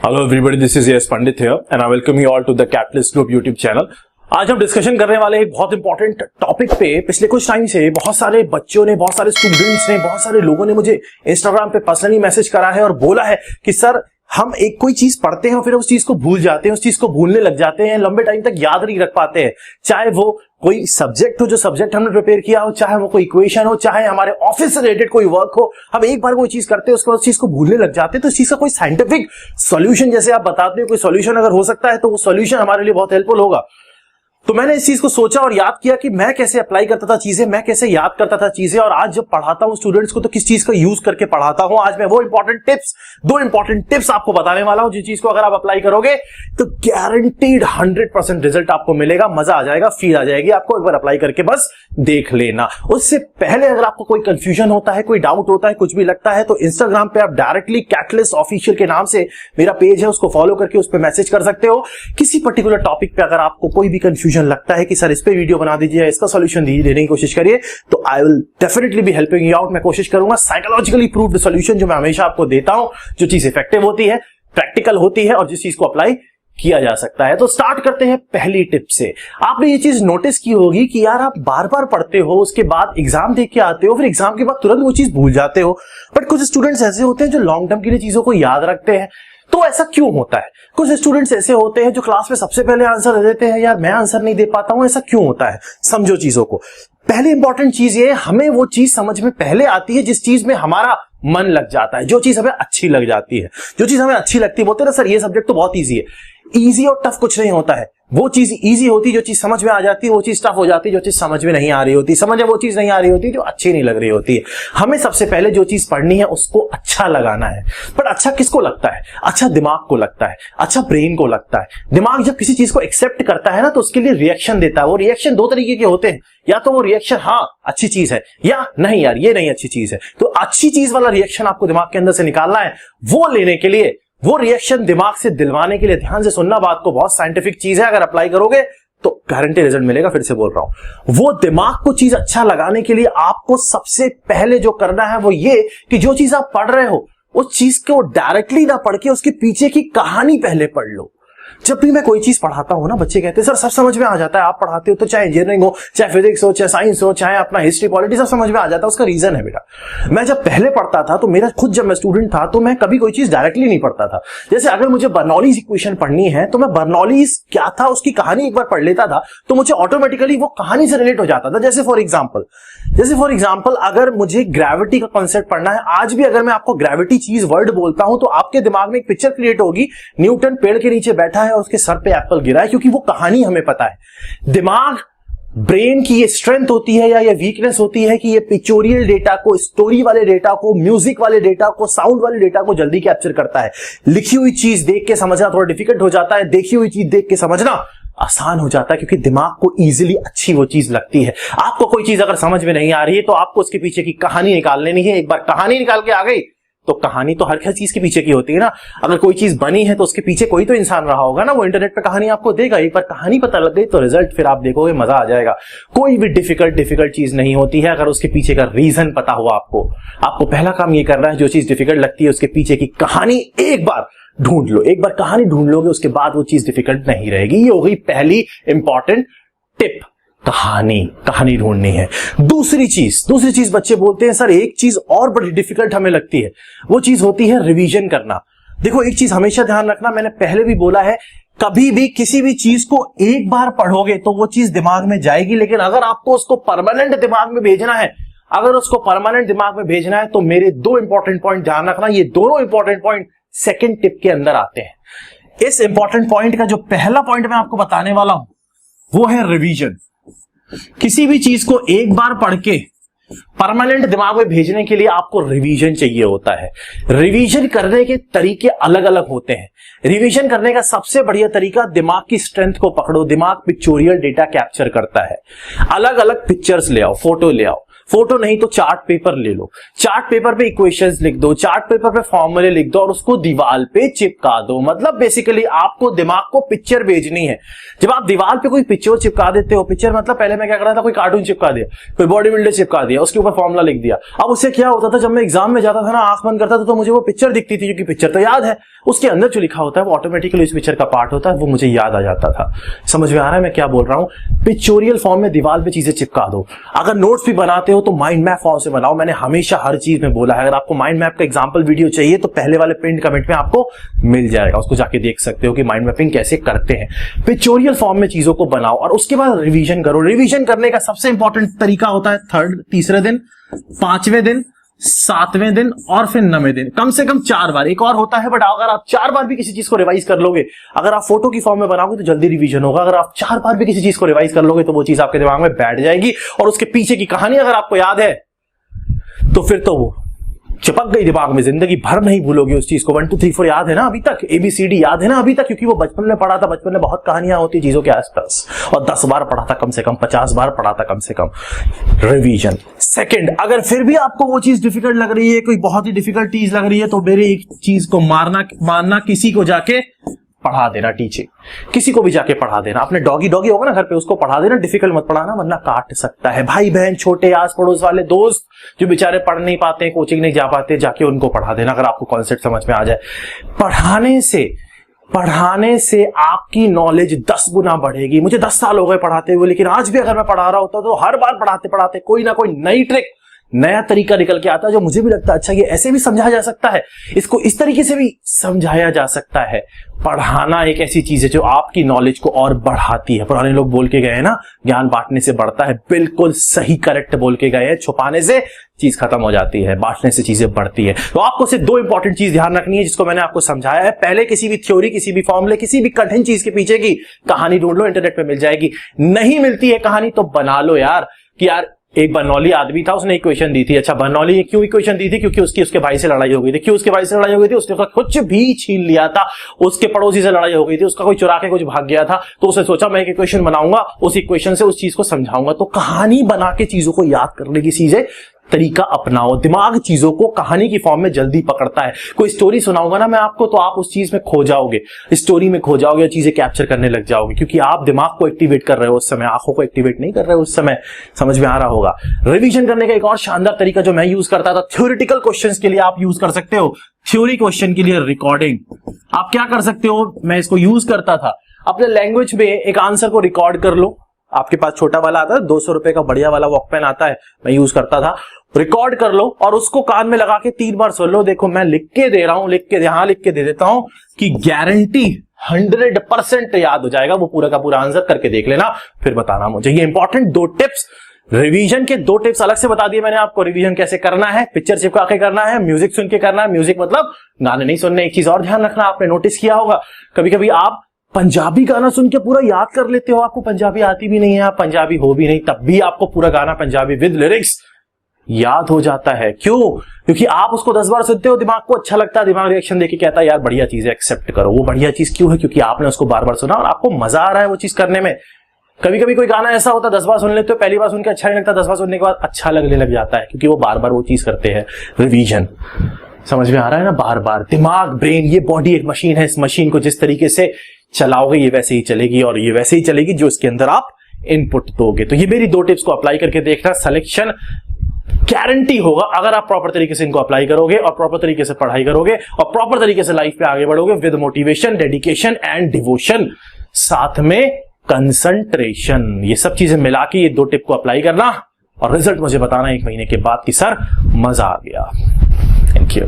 Hello everybody, this is Yash Pandit here and I welcome you all to the Catalyst Group YouTube channel. आज हम discussion करने वाले एक बहुत इंपॉर्टेंट टॉपिक पे। पिछले कुछ टाइम से बहुत सारे बच्चों ने, बहुत सारे स्टूडेंट्स ने, बहुत सारे लोगों ने मुझे इंस्टाग्राम पे पर्सनली मैसेज करा है और बोला है कि सर हम एक कोई चीज पढ़ते हैं और फिर उस चीज को भूल जाते हैं, उस चीज को भूलने लग जाते हैं, लंबे टाइम तक याद नहीं रख पाते हैं। चाहे वो कोई सब्जेक्ट हो, जो सब्जेक्ट हमने प्रिपेयर किया हो, चाहे वो कोई इक्वेशन हो, चाहे हमारे ऑफिस से रिलेटेड कोई वर्क हो, हम एक बार कोई चीज करते हैं उसके बाद उस चीज को भूलने लग जाते हैं। तो इस चीज का कोई साइंटिफिक सॉल्यूशन, जैसे आप बताते हो कोई सॉल्यूशन अगर हो सकता है तो वो सॉल्यूशन हमारे लिए बहुत हेल्पफुल होगा। तो मैंने इस चीज को सोचा और याद किया कि मैं कैसे अप्लाई करता था चीजें, मैं कैसे याद करता था चीजें, और आज जब पढ़ाता हूं स्टूडेंट्स को तो किस चीज का यूज करके पढ़ाता हूं। आज मैं वो दो इंपॉर्टेंट टिप्स आपको बताने वाला हूं, जिस चीज को अगर आप अप्लाई करोगे तो गारंटीड 100% रिजल्ट आपको मिलेगा, मजा आ जाएगा, फील आ जाएगी आपको। एक बार अप्लाई करके बस देख लेना। उससे पहले अगर आपको कोई कंफ्यूजन होता है, कोई डाउट होता है, कुछ भी लगता है, तो इंस्टाग्राम पे आप डायरेक्टली कैटलिस्ट ऑफिशियल के नाम से मेरा पेज है, उसको फॉलो करके उस पर मैसेज कर सकते हो। किसी पर्टिकुलर टॉपिक पे अगर आपको कोई भी कंफ्यूजन लगता है कि सर इस पे वीडियो बना दीजिए, इसका सॉल्यूशन देने की कोशिश करिए, तो I will definitely be helping you out. मैं कोशिश करूंगा साइकोलॉजिकली प्रूव्ड सॉल्यूशन जो मैं हमेशा आपको देता हूं, जो चीज इफेक्टिव होती है, प्रैक्टिकल होती है और जिस चीज को अप्लाई किया जा सकता है। तो स्टार्ट करते हैं पहली टिप से। आपने ये चीज नोटिस की होगी कि यार आप बार बार पढ़ते हो, उसके बाद एग्जाम देख के आते हो, फिर एग्जाम के बाद तुरंत वो चीज भूल जाते हो। बट कुछ स्टूडेंट्स ऐसे होते हैं जो लॉन्ग टर्म के लिए चीजों को याद रखते हैं। तो ऐसा क्यों होता है? कुछ स्टूडेंट्स ऐसे होते हैं जो क्लास में सबसे पहले आंसर दे देते हैं, यार मैं आंसर नहीं दे पाता हूं। ऐसा क्यों होता है? समझो चीजों को। पहली इंपॉर्टेंट चीज ये, हमें वो चीज समझ में पहले आती है जिस चीज में हमारा मन लग जाता है, जो चीज हमें अच्छी लग जाती है, जो चीज हमें अच्छी लगती है। बोलते हैं ना सर ये सब्जेक्ट तो बहुत ईजी है। ईजी और टफ कुछ नहीं होता है। वो चीज ईजी होती है जो चीज समझ में आ जाती है, वो चीज टफ हो जाती है जो चीज समझ में नहीं आ रही होती। समझ में वो चीज नहीं आ रही होती जो अच्छी नहीं लग रही होती है। हमें सबसे पहले जो चीज पढ़नी है उसको अच्छा लगाना है। पर अच्छा किसको लगता है? अच्छा दिमाग को लगता है, अच्छा ब्रेन को लगता है। दिमाग जब किसी चीज को एक्सेप्ट करता है ना, तो उसके लिए रिएक्शन देता है। वो रिएक्शन दो तरीके के होते हैं, या तो वो रिएक्शन हाँ अच्छी चीज है, या नहीं यार ये नहीं अच्छी चीज है। तो अच्छी चीज वाला रिएक्शन आपको दिमाग के अंदर से निकालना है। वो लेने के लिए, वो रिएक्शन दिमाग से दिलवाने के लिए, ध्यान से सुनना बात को, बहुत साइंटिफिक चीज है, अगर अप्लाई करोगे तो गारंटी रिजल्ट मिलेगा। फिर से बोल रहा हूं, वो दिमाग को चीज अच्छा लगाने के लिए आपको सबसे पहले जो करना है वो ये कि जो चीज आप पढ़ रहे हो उस चीज को डायरेक्टली ना पढ़ के उसके पीछे की कहानी पहले पढ़ लो। जब भी मैं कोई चीज पढ़ाता हूं ना, बच्चे कहते हैं सर सब समझ में आ जाता है। आप पढ़ाते हो तो चाहे इंजीनियरिंग हो, चाहे फिजिक्स हो, चाहे साइंस हो, चाहे अपना हिस्ट्री पॉलिटी, सब समझ में आ जाता है। उसका रीजन है बेटा, मैं जब पहले पढ़ता था तो मेरा खुद, जब मैं स्टूडेंट था तो मैं कभी कोई चीज डायरेक्टली नहीं पढ़ता था। जैसे अगर मुझे बर्नौलीज इक्वेशन पढ़नी है तो मैं बर्नौलीज क्या था उसकी कहानी एक बार पढ़ लेता था, तो मुझे ऑटोमेटिकली वो कहानी से रिलेट हो जाता था। जैसे फॉर एग्जाम्पल अगर मुझे ग्रेविटी का कॉन्सेप्ट पढ़ना है, आज भी अगर मैं आपको ग्रेविटी चीज वर्ड बोलता हूं तो आपके दिमाग में एक पिक्चर क्रिएट होगी, न्यूटन पेड़ के नीचे बैठा है और उसके सर पे एप्पल गिरा है, क्योंकि वो कहानी हमें पता है। दिमाग, ब्रेन की ये स्ट्रेंथ होती है या ये वीकनेस होती है कि ये पिक्चोरियल डेटा को, स्टोरी वाले डेटा को, म्यूजिक वाले डेटा को, साउंड वाले डेटा को जल्दी कैप्चर करता है। लिखी हुई चीज देख के समझना थोड़ा डिफिकल्ट हो जाता है, देखी हुई चीज देख के समझना आसान हो जाता है, क्योंकि दिमाग को इजीली अच्छी वो चीज लगती है। आपको कोई चीज अगर समझ में नहीं आ रही है तो आपको उसके पीछे की कहानी निकाल लेनी है। एक बार कहानी निकाल के आ गई तो कहानी तो हर चीज के पीछे की होती है ना। अगर कोई चीज बनी है तो उसके पीछे कोई तो इंसान रहा होगा ना, वो इंटरनेट पे कहानी आपको देगा। एक बार कहानी पता लग गई तो रिजल्ट फिर आप देखोगे, मजा आ जाएगा। कोई भी डिफिकल्ट चीज नहीं होती है अगर उसके पीछे का रीजन पता हुआ। आपको पहला काम ये करना है, जो चीज डिफिकल्ट लगती है उसके पीछे की कहानी एक बार ढूंढ लो। एक बार कहानी ढूंढ लोगे उसके बाद वो चीज डिफिकल्ट नहीं रहेगी। ये हो गई पहली इंपॉर्टेंट टिप, कहानी ढूंढनी है। दूसरी चीज बच्चे बोलते हैं सर एक चीज और बड़ी डिफिकल्ट हमें लगती है, वो चीज होती है रिवीजन करना। देखो एक चीज हमेशा ध्यान रखना, मैंने पहले भी बोला है, कभी भी किसी भी चीज को एक बार पढ़ोगे तो वो चीज दिमाग में जाएगी, लेकिन अगर आपको उसको परमानेंट दिमाग में भेजना है, तो मेरे दो इंपॉर्टेंट पॉइंट ध्यान रखना। ये दोनों इंपॉर्टेंट पॉइंट सेकंड टिप के अंदर आते हैं। इस इंपॉर्टेंट पॉइंट का जो पहला पॉइंट मैं आपको बताने वाला हूं वो है रिवीजन। किसी भी चीज को एक बार पढ़ के परमानेंट दिमाग में भेजने के लिए आपको रिवीजन चाहिए होता है। रिवीजन करने के तरीके अलग अलग होते हैं। रिवीजन करने का सबसे बढ़िया तरीका, दिमाग की स्ट्रेंथ को पकड़ो। दिमाग पिक्चोरियल डेटा कैप्चर करता है। अलग अलग पिक्चर्स ले आओ, फोटो ले आओ, फोटो नहीं तो चार्ट पेपर ले लो, चार्ट पेपर पे इक्वेशंस लिख दो, चार्ट पेपर पे फॉर्मूले लिख दो और उसको दीवार पे चिपका दो। मतलब बेसिकली आपको दिमाग को पिक्चर भेजनी है। जब आप दीवार पे कोई पिक्चर चिपका देते हो, पिक्चर मतलब पहले मैं क्या कर रहा था, कोई कार्टून चिपका दिया, कोई बॉडी बिल्डर चिपका दिया, उसके ऊपर फॉर्मूला लिख दिया। अब उससे क्या होता था, जब मैं एग्जाम में जाता था ना, आंख बंद करता था तो मुझे वो पिक्चर दिखती थी, क्योंकि पिक्चर तो याद है, उसके अंदर जो लिखा होता है वो ऑटोमेटिकली इस पिक्चर का पार्ट होता है, वो मुझे याद आ जाता था। समझ में आ रहा है मैं क्या बोल रहा हूं? पिक्चोरियल फॉर्म में दीवार पे चीजें चिपका दो। अगर नोट्स भी बनाते हो तो माइंड मैप फॉर्म से बनाओ। मैंने हमेशा हर चीज में बोला है, अगर आपको माइंड मैप का एग्जांपल वीडियो चाहिए तो पहले वाले पिन कमेंट में आपको मिल जाएगा, उसको जाके देख सकते हो कि माइंड मैपिंग कैसे करते हैं। पिक्चोरियल फॉर्म में चीजों को बनाओ और उसके बाद रिवीजन करो। रिवीजन करने का सबसे इंपॉर्टेंट तरीका होता है तीसरे दिन, 5वें दिन, 7वें दिन और फिर 9वें दिन, कम से कम 4 बार। एक और होता है, बट अगर आप 4 बार भी किसी चीज को रिवाइज कर लोगे, अगर आप फोटो की फॉर्म में बनाओगे तो जल्दी रिवीजन होगा। अगर आप 4 बार भी किसी चीज को रिवाइज कर लोगे तो वो चीज आपके दिमाग में बैठ जाएगी और उसके पीछे की कहानी अगर आपको याद है तो फिर तो वो चिपक गई दिमाग में, जिंदगी भर नहीं भूलोगे उस चीज को। 1 2 3 4 याद है ना अभी तक, ABCD याद है ना अभी तक, क्योंकि वो बचपन में पढ़ा था। बचपन में बहुत कहानियां होती चीजों के आसपास, और 10 बार पढ़ा था कम से कम, 50 बार पढ़ा था कम से कम। रिवीजन। सेकंड, अगर फिर भी आपको वो चीज डिफिकल्ट लग रही है, कोई बहुत ही डिफिकल्ट चीज लग रही है, तो मेरे एक चीज को मानना, किसी को जाके पढ़ा देना। टीचिंग, किसी को भी जाके पढ़ा देना। अपने डॉगी होगा ना घर पे, उसको पढ़ा देना। डिफिकल्ट मत पढ़ाना वरना काट सकता है। भाई बहन, छोटे आस पड़ोस वाले दोस्त जो बेचारे पढ़ नहीं पाते, कोचिंग नहीं जा पाते, जाके उनको पढ़ा देना अगर आपको कॉन्सेप्ट समझ में आ जाए। पढ़ाने से आपकी नॉलेज 10 गुना बढ़ेगी। मुझे 10 साल हो गए पढ़ाते हुए, लेकिन आज भी अगर मैं पढ़ा रहा होता तो हर बार पढ़ाते पढ़ाते कोई ना कोई नई ट्रिक, नया तरीका निकल के आता है जो मुझे भी लगता है अच्छा ये ऐसे भी समझाया जा सकता है, इसको इस तरीके से भी समझाया जा सकता है। पढ़ाना एक ऐसी चीज है जो आपकी नॉलेज को और बढ़ाती है। पुराने लोग बोल के गए हैं ना, ज्ञान बांटने से बढ़ता है। बिल्कुल सही, करेक्ट बोल के गए हैं। छुपाने से चीज खत्म हो जाती है, बांटने से चीजें बढ़ती है। तो आपको सिर्फ 2 इंपॉर्टेंट चीज ध्यान रखनी है जिसको मैंने आपको समझाया है। पहले किसी भी थ्योरी, किसी भी फॉर्मूले, किसी भी कठिन चीज के पीछे की कहानी ढूंढ लो, इंटरनेट पे मिल जाएगी। नहीं मिलती है कहानी तो बना लो यार, कि यार एक बर्नौली आदमी था, उसने इक्वेशन दी थी। अच्छा, बर्नौली ने क्यों इक्वेशन दी थी? क्योंकि उसके भाई से लड़ाई हो गई थी। क्यों उसके भाई से लड़ाई हो गई थी? उसने कुछ भी छीन लिया था, उसके पड़ोसी से लड़ाई हो गई थी, उसका कोई चुरा के कुछ भाग गया था, तो उसने सोचा मैं एक इक्वेशन बनाऊंगा, उस इक्वेशन से उस चीज को समझाऊंगा। तो कहानी बना के चीजों को याद करने की चीजें तरीका अपनाओ। दिमाग चीजों को कहानी की फॉर्म में जल्दी पकड़ता है। कोई स्टोरी सुनाऊंगा ना मैं आपको, तो आप उस चीज में खो जाओगे, स्टोरी में खो जाओगे, चीजें कैप्चर करने लग जाओगे, क्योंकि आप दिमाग को एक्टिवेट कर रहे हो उस समय, आंखों को एक्टिवेट नहीं कर रहे हो उस समय। समझ में आ रहा होगा। रिवीजन करने का एक और शानदार तरीका जो मैं यूज करता था, थ्योरेटिकल क्वेश्चंस के लिए आप यूज कर सकते हो। थ्योरी क्वेश्चन के लिए रिकॉर्डिंग आप क्या कर सकते हो, मैं इसको यूज करता था। अपने लैंग्वेज में एक आंसर को रिकॉर्ड कर लो। आपके पास छोटा वाला आता है, 200 रुपए का बढ़िया वाला वॉकपेन आता है, मैं यूज करता था। रिकॉर्ड कर लो और उसको कान में लगा के 3 बार सुन लो। देखो मैं लिख के दे रहा हूं, लिख के दे देता हूं कि गारंटी 100% याद हो जाएगा। वो पूरा का पूरा आंसर करके देख लेना, फिर बताना मुझे। ये इंपॉर्टेंट 2 टिप्स, रिवीजन के 2 टिप्स अलग से बता दिए मैंने आपको। रिवीजन कैसे करना है, पिक्चर चिपका के करना है, म्यूजिक सुन के करना है। म्यूजिक मतलब गाने नहीं सुनने। एक चीज और ध्यान रखना, आपने नोटिस किया होगा कभी कभी आप पंजाबी गाना सुन के पूरा याद कर लेते हो, आपको पंजाबी आती भी नहीं है, आप पंजाबी हो भी नहीं, तब भी आपको पूरा गाना पंजाबी विद लिरिक्स याद हो जाता है। क्यों? क्योंकि आप उसको 10 बार सुनते हो, दिमाग को अच्छा लगता है, दिमाग रिएक्शन देके कहता है यार बढ़िया चीज है, एक्सेप्ट करो। वो बढ़िया चीज क्यों है? क्योंकि आपने उसको बार बार सुना और आपको मजा आ रहा है वो चीज करने में। कभी कभी कोई गाना ऐसा होता है 10 बार सुन लेते हो, पहली बार सुन के अच्छा नहीं लगता, 10 बार सुनने के बाद अच्छा लगने लग जाता है, क्योंकि वो बार बार वो चीज करते हैं। रिवीजन समझ में आ रहा है ना? बार बार दिमाग, ब्रेन, ये बॉडी एक मशीन है। इस मशीन को जिस तरीके से चलाओगे ये वैसे ही चलेगी, और ये वैसे ही चलेगी जो इसके अंदर आप इनपुट दोगे। तो ये मेरी 2 टिप्स को अप्लाई करके देखना, सिलेक्शन गारंटी होगा अगर आप प्रॉपर तरीके से इनको अप्लाई करोगे और प्रॉपर तरीके से पढ़ाई करोगे और प्रॉपर तरीके से लाइफ पे आगे बढ़ोगे with motivation, dedication and devotion, साथ में कंसंट्रेशन। ये सब चीजें मिला के ये 2 टिप को अप्लाई करना और रिजल्ट मुझे बताना 1 महीने के बाद कि सर मजा आ गया। Thank you.